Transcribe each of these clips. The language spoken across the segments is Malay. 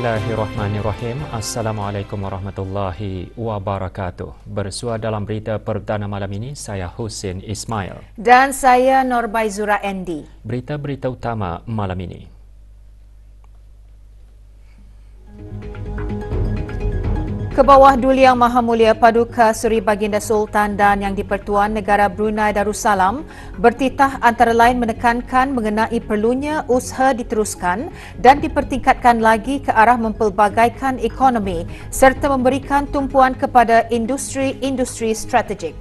Bismillahirrahmanirrahim. Assalamualaikum warahmatullahi wabarakatuh. Bersua dalam berita perdana malam ini, saya Husin Ismail. Dan saya Norbaizura Andy. Berita-berita utama malam ini. Kebawah Duli Yang Maha Mulia Paduka Seri Baginda Sultan dan Yang di-Pertuan Negara Brunei Darussalam bertitah antara lain menekankan mengenai perlunya usaha diteruskan dan dipertingkatkan lagi ke arah mempelbagaikan ekonomi serta memberikan tumpuan kepada industri-industri strategik.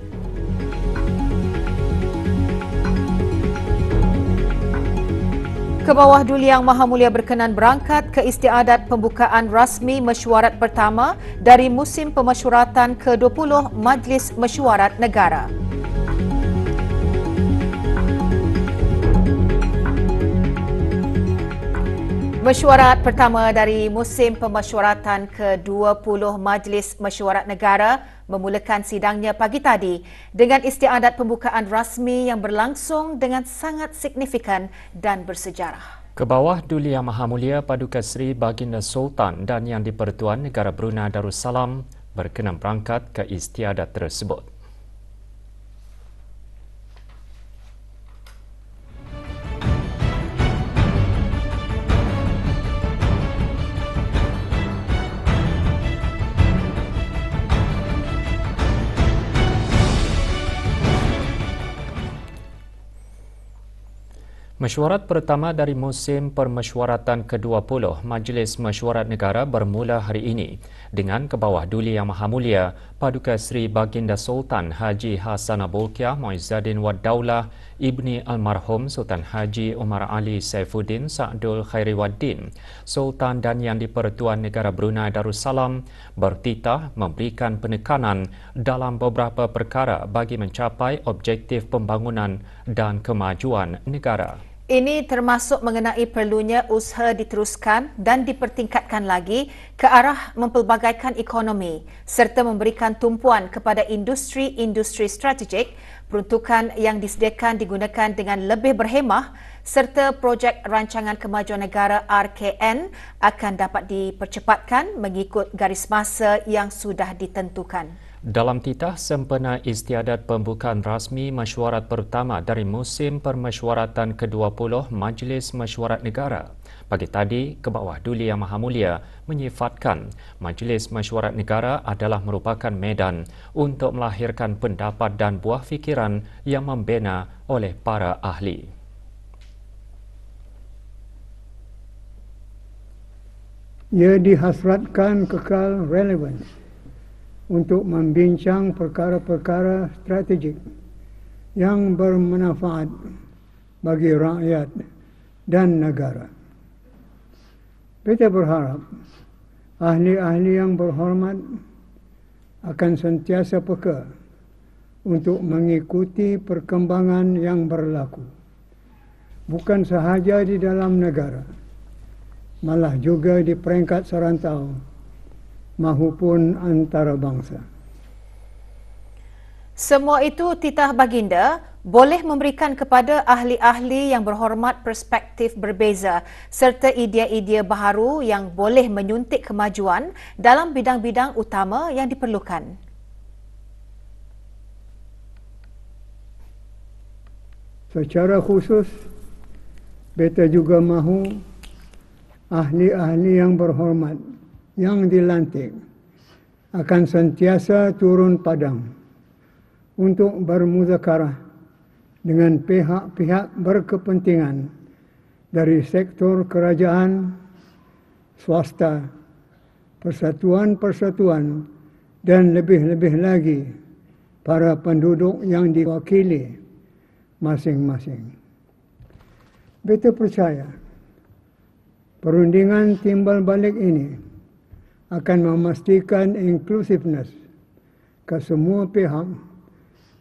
Kebawah Duli Yang Maha Mulia berkenan berangkat ke istiadat pembukaan rasmi mesyuarat pertama dari musim pemesyuaratan ke-20 Majlis Mesyuarat Negara. Mesyuarat pertama dari musim pemesyuaratan ke-20 Majlis Mesyuarat Negara memulakan sidangnya pagi tadi dengan istiadat pembukaan rasmi yang berlangsung dengan sangat signifikan dan bersejarah. Kebawah Duli Yang Maha Mulia Paduka Seri Baginda Sultan dan Yang di-Pertuan Negara Brunei Darussalam berkenan berangkat ke istiadat tersebut. Mesyuarat pertama dari musim permesyuaratan ke-20 Majlis Mesyuarat Negara bermula hari ini dengan Kebawah Duli Yang Maha Mulia Paduka Seri Baginda Sultan Haji Hassan Bolkiah Muizzaddin Wad Daulah Ibni Almarhum Sultan Haji Umar Ali Saifuddin Sa'dul Khairiwaddin Sultan dan Yang di-Pertuan Negara Brunei Darussalam bertitah memberikan penekanan dalam beberapa perkara bagi mencapai objektif pembangunan dan kemajuan negara. Ini termasuk mengenai perlunya usaha diteruskan dan dipertingkatkan lagi ke arah mempelbagaikan ekonomi serta memberikan tumpuan kepada industri-industri strategik, peruntukan yang disediakan digunakan dengan lebih berhemah serta projek rancangan kemajuan negara RKN akan dapat dipercepatkan mengikut garis masa yang sudah ditentukan. Dalam titah sempena istiadat pembukaan rasmi mesyuarat pertama dari musim permesyuaratan ke-20 Majlis Mesyuarat Negara, pagi tadi Kebawah Duli Yang Maha Mulia menyifatkan Majlis Mesyuarat Negara adalah merupakan medan untuk melahirkan pendapat dan buah fikiran yang membina oleh para ahli. Ia dihasratkan kekal relevan untuk membincang perkara-perkara strategik yang bermanfaat bagi rakyat dan negara. Kita berharap ahli-ahli yang berhormat akan sentiasa peka untuk mengikuti perkembangan yang berlaku, bukan sahaja di dalam negara, malah juga di peringkat serantau mahupun antarabangsa. Semua itu titah baginda boleh memberikan kepada ahli-ahli yang berhormat perspektif berbeza serta idea-idea baharu yang boleh menyuntik kemajuan dalam bidang-bidang utama yang diperlukan. Secara khusus, beta juga mahu ahli-ahli yang berhormat yang dilantik akan sentiasa turun padang untuk bermuzakarah dengan pihak-pihak berkepentingan dari sektor kerajaan, swasta, persatuan-persatuan dan lebih-lebih lagi para penduduk yang diwakili masing-masing. Beta percaya perundingan timbal balik ini akan memastikan inklusiveness ke semua pihak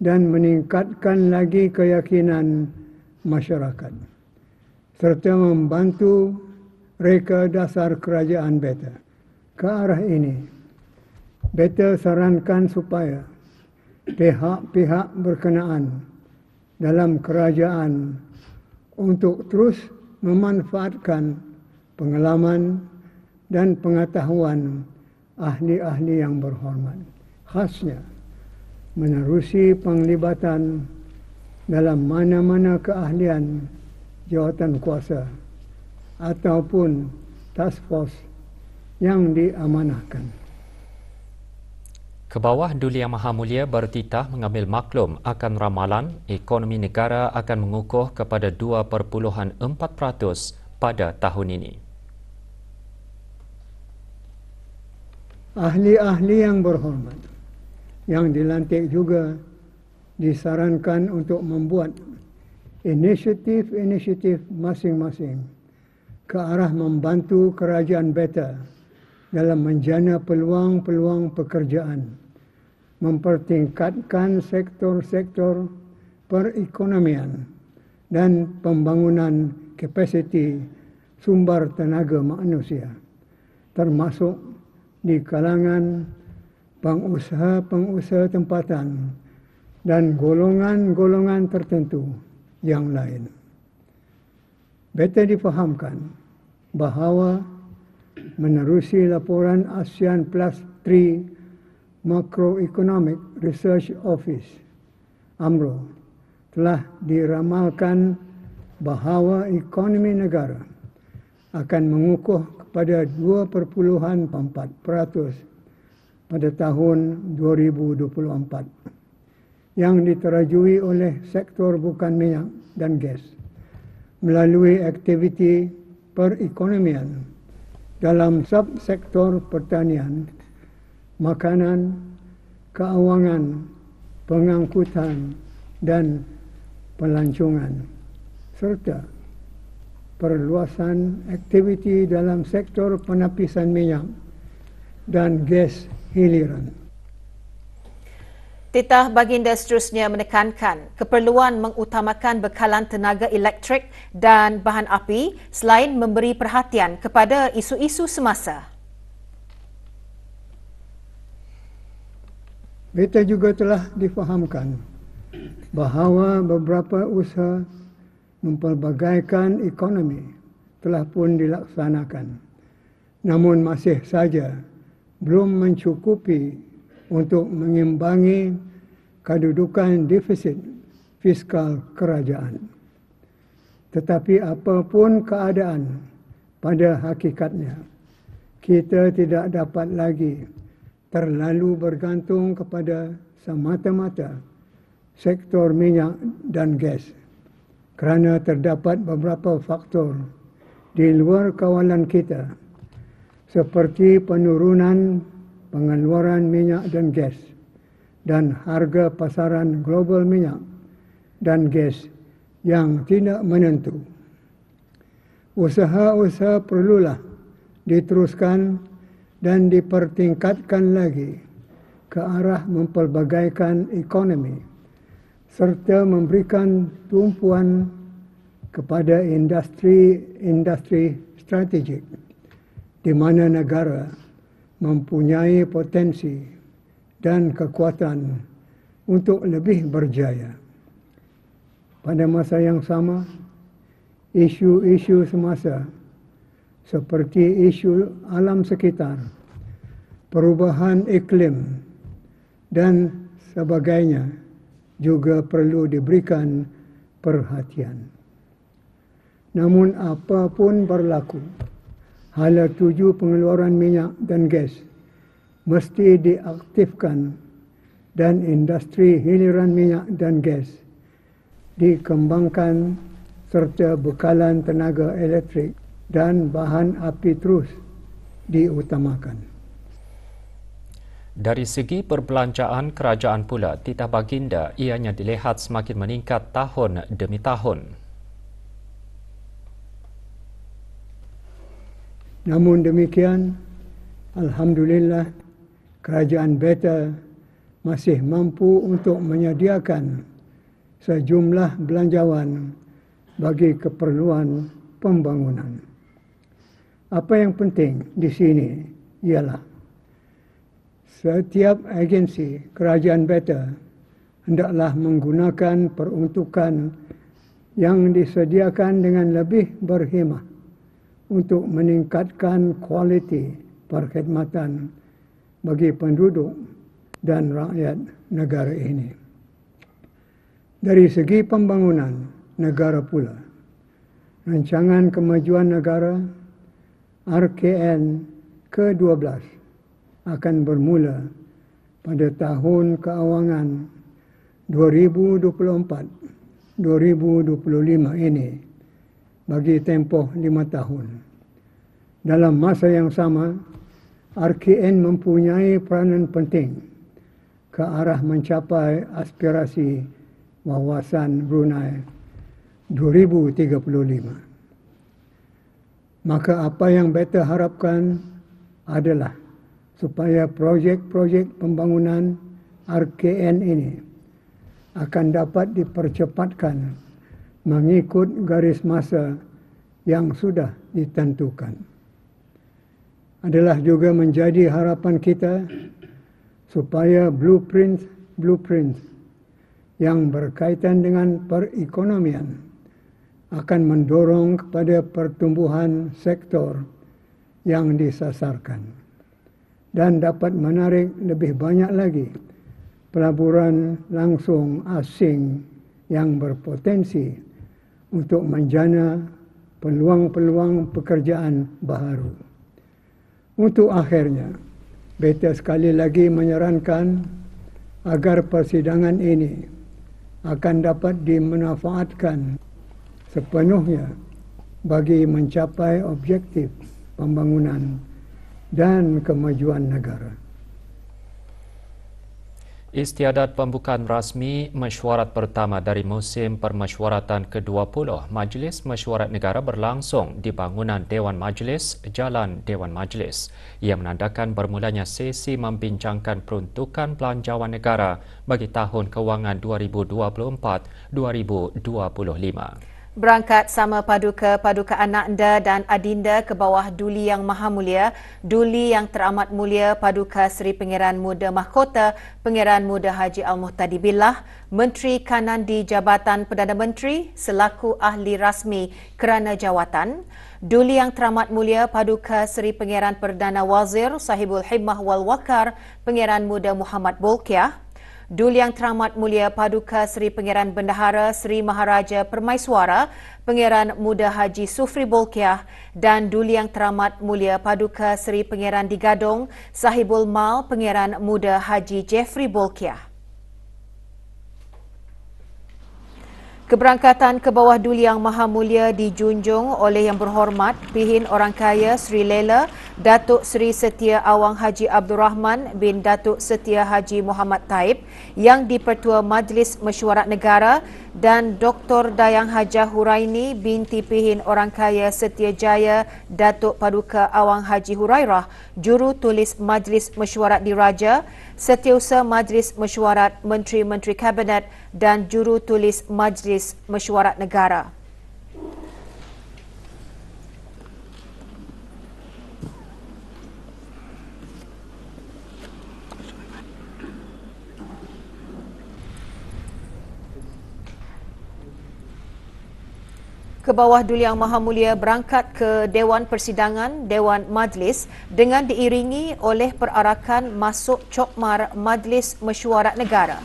dan meningkatkan lagi keyakinan masyarakat serta membantu reka dasar kerajaan beta. Ke arah ini, beta sarankan supaya pihak-pihak berkenaan dalam kerajaan untuk terus memanfaatkan pengalaman dan pengetahuan ahli-ahli yang berhormat. Khasnya, menerusi penglibatan dalam mana-mana keahlian jawatan kuasa ataupun task force yang diamanahkan. Kebawah Duli Yang Maha Mulia bertitah mengambil maklum akan ramalan ekonomi negara akan mengukuh kepada 2.4% pada tahun ini. Ahli-ahli yang berhormat yang dilantik juga disarankan untuk membuat inisiatif-inisiatif masing-masing ke arah membantu kerajaan Beta dalam menjana peluang-peluang pekerjaan, mempertingkatkan sektor-sektor perekonomian dan pembangunan kapasiti sumber tenaga manusia, termasuk di kalangan pengusaha-pengusaha tempatan dan golongan-golongan tertentu yang lain. Beta difahamkan bahawa menerusi laporan ASEAN Plus 3 Macroeconomic Research Office (AMRO) telah diramalkan bahawa ekonomi negara akan mengukuh kepada 2.4% pada tahun 2024 yang diterajui oleh sektor bukan minyak dan gas melalui aktiviti perekonomian dalam subsektor pertanian, makanan, kewangan, pengangkutan dan pelancongan, serta perluasan aktiviti dalam sektor penapisan minyak dan gas hiliran. Titah Baginda seterusnya menekankan keperluan mengutamakan bekalan tenaga elektrik dan bahan api selain memberi perhatian kepada isu-isu semasa. Beta juga telah difahamkan bahawa beberapa usaha mempelbagaikan ekonomi telah pun dilaksanakan, namun masih saja belum mencukupi untuk mengimbangi kedudukan defisit fiskal kerajaan. Tetapi apapun keadaan, pada hakikatnya kita tidak dapat lagi terlalu bergantung kepada semata-mata sektor minyak dan gas, kerana terdapat beberapa faktor di luar kawalan kita seperti penurunan pengeluaran minyak dan gas dan harga pasaran global minyak dan gas yang tidak menentu. Usaha-usaha perlulah diteruskan dan dipertingkatkan lagi ke arah mempelbagaikan ekonomi serta memberikan tumpuan kepada industri strategik di mana negara mempunyai potensi dan kekuatan untuk lebih berjaya. Pada masa yang sama, isu-isu semasa seperti isu alam sekitar, perubahan iklim dan sebagainya juga perlu diberikan perhatian. Namun apapun berlaku, hala tuju pengeluaran minyak dan gas mesti diaktifkan dan industri hiliran minyak dan gas dikembangkan serta bekalan tenaga elektrik dan bahan api terus diutamakan. Dari segi perbelanjaan kerajaan pula, titah baginda ianya dilihat semakin meningkat tahun demi tahun. Namun demikian, alhamdulillah, kerajaan Beta masih mampu untuk menyediakan sejumlah belanjawan bagi keperluan pembangunan. Apa yang penting di sini ialah setiap agensi kerajaan Beta hendaklah menggunakan peruntukan yang disediakan dengan lebih berhemah untuk meningkatkan kualiti perkhidmatan bagi penduduk dan rakyat negara ini. Dari segi pembangunan negara pula, Rancangan Kemajuan Negara RKN ke-12 akan bermula pada tahun kewangan 2024-2025 ini bagi tempoh 5 tahun. Dalam masa yang sama, RKN mempunyai peranan penting ke arah mencapai aspirasi wawasan Brunei 2035. Maka apa yang beta harapkan adalah supaya projek-projek pembangunan RKN ini akan dapat dipercepatkan mengikut garis masa yang sudah ditentukan. Adalah juga menjadi harapan kita supaya blueprint yang berkaitan dengan perekonomian akan mendorong kepada pertumbuhan sektor yang disasarkan dan dapat menarik lebih banyak lagi pelaburan langsung asing yang berpotensi untuk menjana peluang-peluang pekerjaan baharu. Untuk akhirnya, beta sekali lagi menyarankan agar persidangan ini akan dapat dimanfaatkan sepenuhnya bagi mencapai objektif pembangunan dan kemajuan negara. Istiadat pembukaan rasmi mesyuarat pertama dari musim permesyuaratan ke-20 Majlis Mesyuarat Negara berlangsung di bangunan Dewan Majlis, Jalan Dewan Majlis. Ia menandakan bermulanya sesi membincangkan peruntukan belanjawan negara bagi tahun kewangan 2024-2025. Berangkat sama paduka Ananda dan Adinda ke bawah Duli Yang Maha Mulia, Duli Yang Teramat Mulia Paduka Seri Pangeran Muda Mahkota Pangeran Muda Haji Al-Muhtadi Billah, Menteri Kanan di Jabatan Perdana Menteri selaku ahli rasmi kerana jawatan, Duli Yang Teramat Mulia Paduka Seri Pangeran Perdana Wazir Sahibul Himmah wal Waqar Pangeran Muda Muhammad Bolkiah, Duli Yang Teramat Mulia Paduka Seri Pangeran Bendahara Seri Maharaja Permaiswara Pangeran Muda Haji Sufri Bolkiah dan Duli Yang Teramat Mulia Paduka Seri Pangeran di Gadong Sahibul Mal Pangeran Muda Haji Jeffrey Bolkiah. Keberangkatan ke bawah Duli Yang Maha Mulia dijunjung oleh Yang Berhormat Pihin Orang Kaya Sri Lela Datuk Seri Setia Awang Haji Abdul Rahman bin Datuk Setia Haji Muhammad Taib yang di-Pertua Majlis Mesyuarat Negara dan Dr. Dayang Hajah Huraini binti Pihin Orang Kaya Setia Jaya Datuk Paduka Awang Haji Hurairah Juru Tulis Majlis Mesyuarat Diraja, Setiausaha Majlis Mesyuarat Menteri-Menteri Kabinet dan Juru Tulis Majlis Mesyuarat Negara. Ke bawah Duli Yang Maha Mulia berangkat ke Dewan Persidangan Dewan Majlis dengan diiringi oleh perarakan masuk cokmar Majlis Mesyuarat Negara.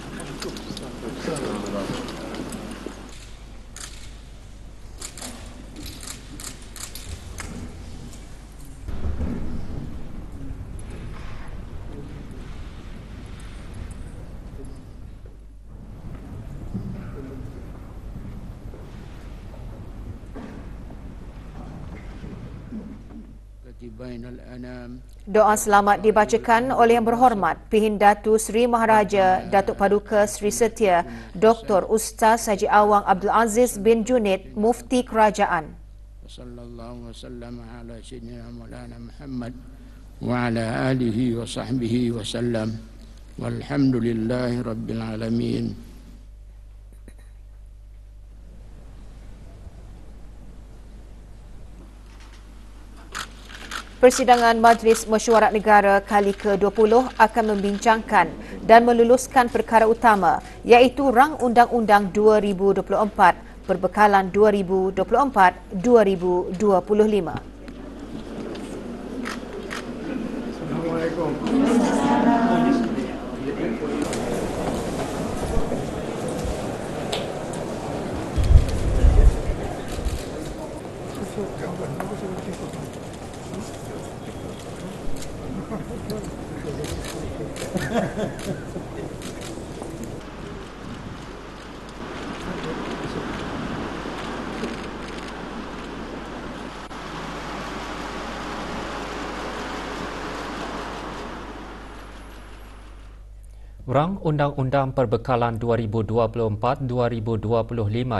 Doa selamat dibacakan oleh Yang Berhormat Pihin Datu Seri Maharaja Datuk Paduka Seri Setia Dr. Ustaz Haji Awang Abdul Aziz bin Junid Mufti Kerajaan. Sallallahu wasallam ala sayyidina Maulana Muhammad wa ala alihi wa sahbihi wasallam. Walhamdulillahi rabbil alamin. Persidangan Majlis Mesyuarat Negara kali ke-20 akan membincangkan dan meluluskan perkara utama iaitu Rang Undang-Undang 2024 Perbekalan 2024-2025. Rang Undang-Undang Perbekalan 2024-2025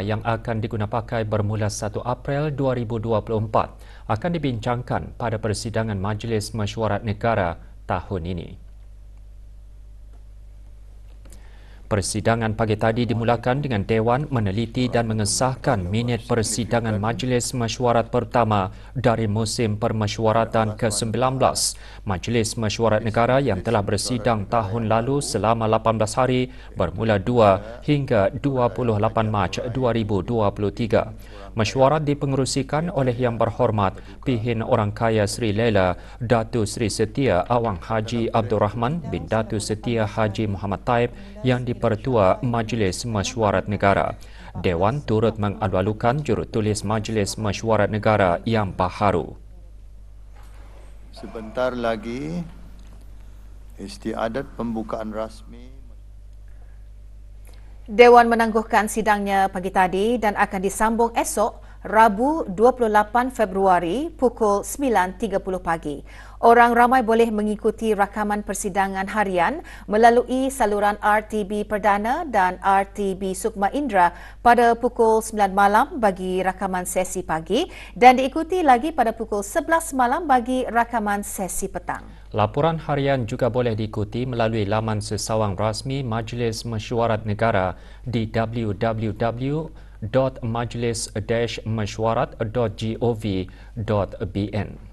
yang akan digunapakai bermula 1 April 2024 akan dibincangkan pada persidangan Majlis Mesyuarat Negara tahun ini. Persidangan pagi tadi dimulakan dengan Dewan meneliti dan mengesahkan minit persidangan Majlis Mesyuarat pertama dari musim permesyuaratan ke-19. Majlis Mesyuarat Negara yang telah bersidang tahun lalu selama 18 hari bermula 2 hingga 28 Mac 2023. Mesyuarat dipengerusikan oleh Yang Berhormat Pihin Orang Kaya Sri Lela Datu Sri Setia Awang Haji Abdul Rahman bin Datu Setia Haji Muhammad Taib yang dipertua Majlis Mesyuarat Negara. Dewan turut mengalu-alukan jurutulis Majlis Mesyuarat Negara yang baharu. Sebentar lagi istiadat pembukaan rasmi. Dewan menangguhkan sidangnya pagi tadi dan akan disambung esok Rabu 28 Februari pukul 9.30 pagi. Orang ramai boleh mengikuti rakaman persidangan harian melalui saluran RTB Perdana dan RTB Sukma Indra pada pukul 9 malam bagi rakaman sesi pagi dan diikuti lagi pada pukul 11 malam bagi rakaman sesi petang. Laporan harian juga boleh diikuti melalui laman sesawang rasmi Majlis Mesyuarat Negara di www.majlis-mesyuarat.gov.bn.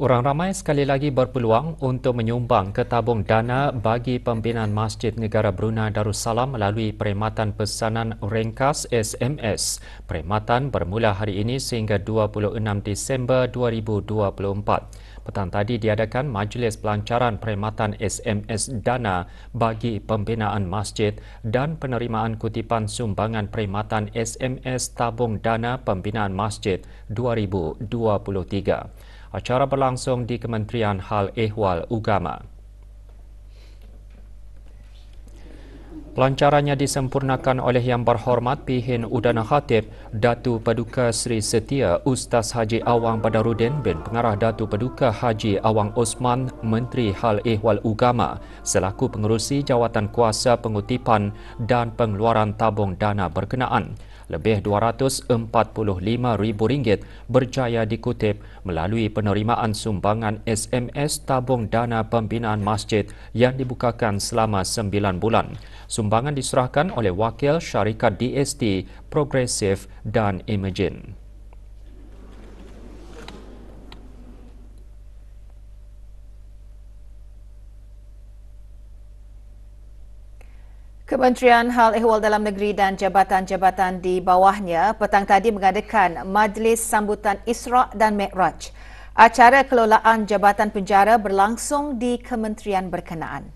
Orang ramai sekali lagi berpeluang untuk menyumbang ke tabung dana bagi pembinaan Masjid Negara Brunei Darussalam melalui perkhidmatan pesanan ringkas SMS. Perkhidmatan bermula hari ini sehingga 26 Disember 2024. Petang tadi diadakan Majlis Pelancaran Perkhidmatan SMS Dana bagi pembinaan masjid dan penerimaan kutipan sumbangan perkhidmatan SMS Tabung Dana Pembinaan Masjid 2023. Acara berlangsung di Kementerian Hal Ehwal Ugama. Pelancarannya disempurnakan oleh Yang Berhormat Pihin Udana Khatib Datu Paduka Sri Setia Ustaz Haji Awang Badarudin bin Pengarah Datu Paduka Haji Awang Osman Menteri Hal Ehwal Ugama selaku pengerusi jawatan kuasa pengutipan dan pengeluaran tabung dana berkenaan. Lebih RM245,000 berjaya dikutip melalui penerimaan sumbangan SMS Tabung Dana Pembinaan Masjid yang dibukakan selama 9 bulan. Sumbangan diserahkan oleh wakil syarikat DST, Progresif dan Imagine. Kementerian Hal Ehwal Dalam Negeri dan jabatan-jabatan di bawahnya petang tadi mengadakan Majlis Sambutan Isra' dan Mi'raj. Acara kelolaan Jabatan Penjara berlangsung di kementerian berkenaan.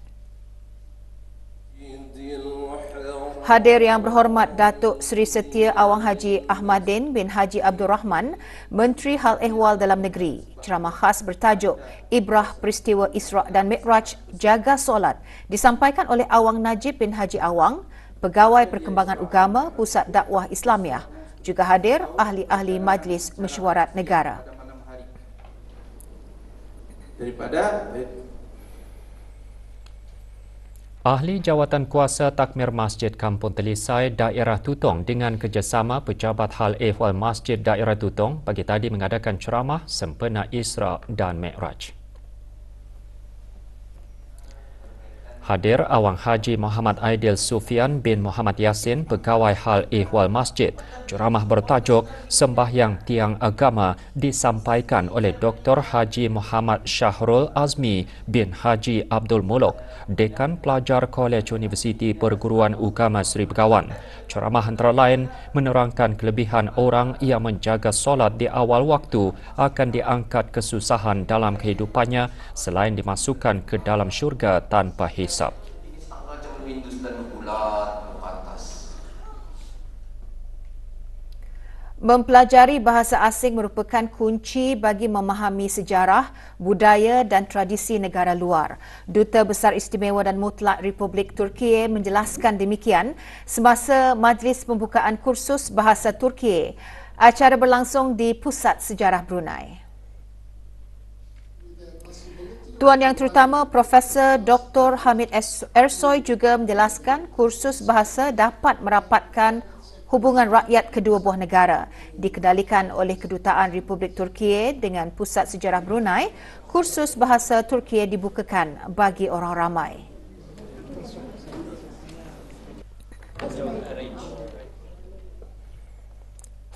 Hadir Yang Berhormat Datuk Seri Setia Awang Haji Ahmadin bin Haji Abdul Rahman, Menteri Hal Ehwal Dalam Negeri. Ceramah khas bertajuk Ibrah Peristiwa Isra' dan Mi'raj Jaga Solat disampaikan oleh Awang Najib bin Haji Awang, Pegawai Perkembangan Ugama Pusat Dakwah Islamiah. Juga hadir ahli-ahli Majlis Mesyuarat Negara. Ahli Jawatan Kuasa Takmir Masjid Kampung Telisai Daerah Tutong dengan kerjasama Pejabat Hal Ehwal Masjid Daerah Tutong pagi tadi mengadakan ceramah sempena Isra' dan Mi'raj. Hadir Awang Haji Muhammad Aidil Sufian bin Muhammad Yasin, Pegawai Hal Ehwal Masjid. Ceramah bertajuk Sembahyang Tiang Agama disampaikan oleh Dr. Haji Muhammad Syahrul Azmi bin Haji Abdul Muluk, Dekan Pelajar Kolej Universiti Perguruan Agama Seri Begawan. Ceramah antara lain menerangkan kelebihan orang yang menjaga solat di awal waktu akan diangkat kesusahan dalam kehidupannya selain dimasukkan ke dalam syurga tanpa hisab. Mempelajari bahasa asing merupakan kunci bagi memahami sejarah, budaya dan tradisi negara luar. Duta Besar Istimewa dan Mutlak Republik Turkiye menjelaskan demikian semasa majlis pembukaan kursus bahasa Turkiye. Acara berlangsung di Pusat Sejarah Brunei. Tuan Yang Terutama Profesor Dr. Hamid Ersoy juga menjelaskan kursus bahasa dapat merapatkan hubungan rakyat kedua buah negara. Dikendalikan oleh Kedutaan Republik Turkiye dengan Pusat Sejarah Brunei, kursus bahasa Turkiye dibukakan bagi orang ramai.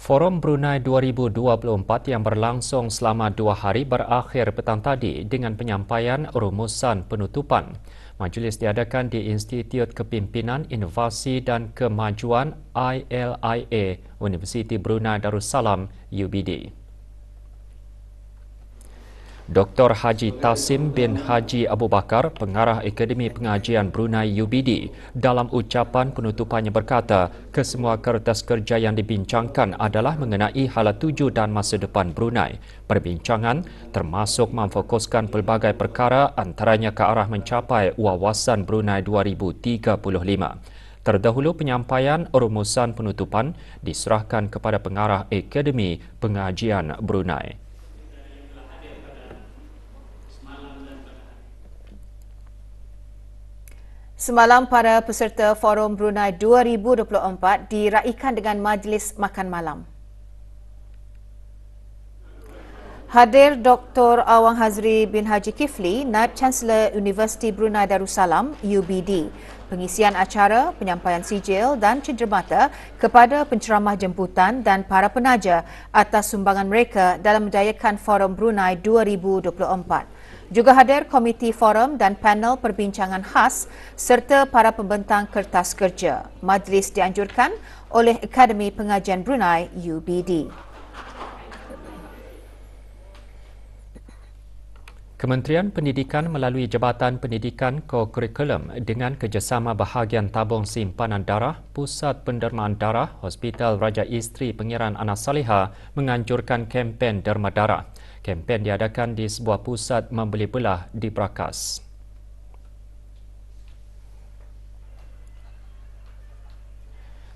Forum Brunei 2024 yang berlangsung selama 2 hari berakhir petang tadi dengan penyampaian rumusan penutupan. Majlis diadakan di Institut Kepimpinan Inovasi dan Kemajuan ILIA Universiti Brunei Darussalam UBD. Dr. Haji Tasim bin Haji Abu Bakar, Pengarah Akademi Pengajian Brunei UBD, dalam ucapan penutupannya berkata, kesemua kertas kerja yang dibincangkan adalah mengenai hala tuju dan masa depan Brunei. Perbincangan termasuk memfokuskan pelbagai perkara antaranya ke arah mencapai wawasan Brunei 2035. Terdahulu penyampaian rumusan penutupan diserahkan kepada Pengarah Akademi Pengajian Brunei. Semalam para peserta Forum Brunei 2024 diraikan dengan majlis makan malam. Hadir Dr. Awang Hazri bin Haji Kifli, Naib Chancellor Universiti Brunei Darussalam UBD. Pengisian acara, penyampaian sijil dan cenderamata kepada penceramah jemputan dan para penaja atas sumbangan mereka dalam menjayakan Forum Brunei 2024. Juga hadir komiti forum dan panel perbincangan khas serta para pembentang kertas kerja. Majlis dianjurkan oleh Akademi Pengajian Brunei UBD. Kementerian Pendidikan melalui Jabatan Pendidikan Co-Kurikulum dengan kerjasama bahagian tabung simpanan darah, Pusat Pendermaan Darah, Hospital Raja Isteri Pengiran Anas Salihah menganjurkan kempen derma darah. Kempen diadakan di sebuah pusat membeli belah di Brakas.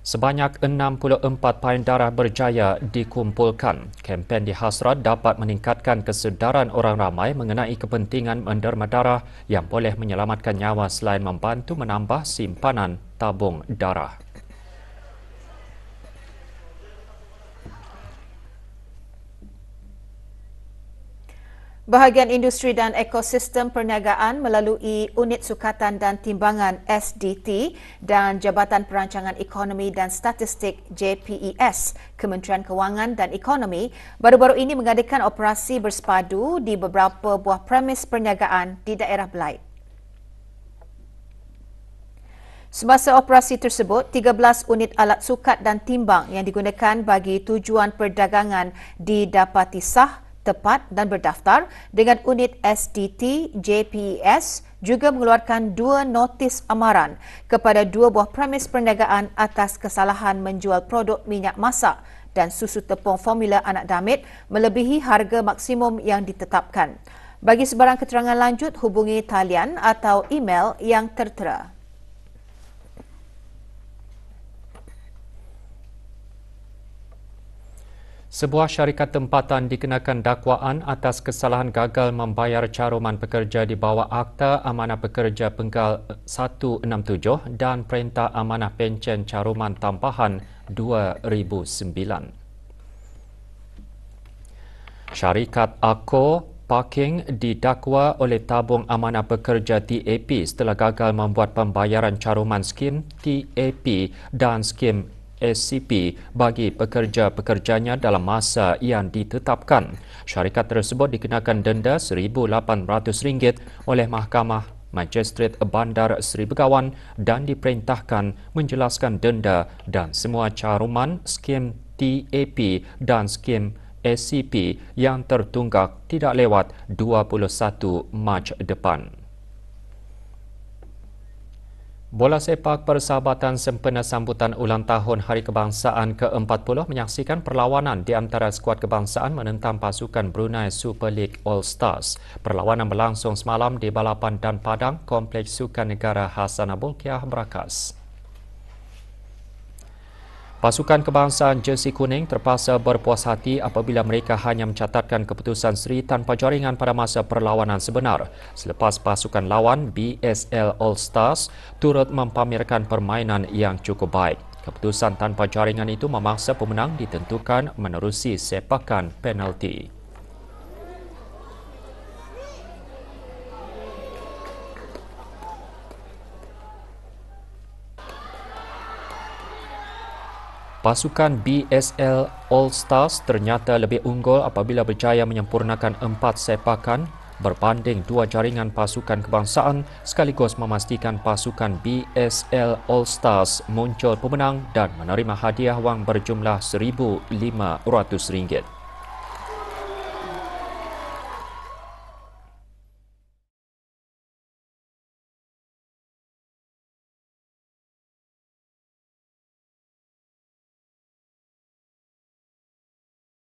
Sebanyak 64 payudara berjaya dikumpulkan. Kempen di Hasrat dapat meningkatkan kesedaran orang ramai mengenai kepentingan menderma darah yang boleh menyelamatkan nyawa selain membantu menambah simpanan tabung darah. Bahagian Industri dan Ekosistem Perniagaan melalui Unit Sukatan dan Timbangan SDT dan Jabatan Perancangan Ekonomi dan Statistik JPES, Kementerian Kewangan dan Ekonomi baru-baru ini mengadakan operasi bersepadu di beberapa buah premis perniagaan di daerah Belait. Semasa operasi tersebut, 13 unit alat sukat dan timbang yang digunakan bagi tujuan perdagangan didapati sah, tepat dan berdaftar dengan unit SDT JPES juga mengeluarkan 2 notis amaran kepada 2 buah premis perniagaan atas kesalahan menjual produk minyak masak dan susu tepung formula anak damit melebihi harga maksimum yang ditetapkan. Bagi sebarang keterangan lanjut, hubungi talian atau email yang tertera. Sebuah syarikat tempatan dikenakan dakwaan atas kesalahan gagal membayar caruman pekerja di bawah Akta Amanah Pekerja Penggal 167 dan Perintah Amanah Pencen Caruman Tampahan 2009. Syarikat AKO Parking didakwa oleh tabung amanah pekerja TAP setelah gagal membuat pembayaran caruman skim TAP dan skim SCP bagi pekerja-pekerjanya dalam masa yang ditetapkan. Syarikat tersebut dikenakan denda RM1,800 oleh Mahkamah Magistrate Bandar Seri Begawan dan diperintahkan menjelaskan denda dan semua caruman skim TAP dan skim SCP yang tertunggak tidak lewat 21 Mac depan. Bola sepak Persahabatan sempena sambutan ulang tahun Hari Kebangsaan ke-40 menyaksikan perlawanan di antara skuad kebangsaan menentang pasukan Brunei Super League All Stars. Perlawanan berlangsung semalam di balapan dan padang Kompleks Sukan Negara Hassanah Bolkiah Berakas. Pasukan kebangsaan jersey kuning terpaksa berpuas hati apabila mereka hanya mencatatkan keputusan seri tanpa jaringan pada masa perlawanan sebenar selepas pasukan lawan BSL All Stars turut mempamerkan permainan yang cukup baik. Keputusan tanpa jaringan itu memaksa pemenang ditentukan menerusi sepakan penalti. Pasukan BSL All Stars ternyata lebih unggul apabila berjaya menyempurnakan 4 sepakan berbanding 2 jaringan pasukan kebangsaan sekaligus memastikan pasukan BSL All Stars muncul pemenang dan menerima hadiah wang berjumlah RM1,500.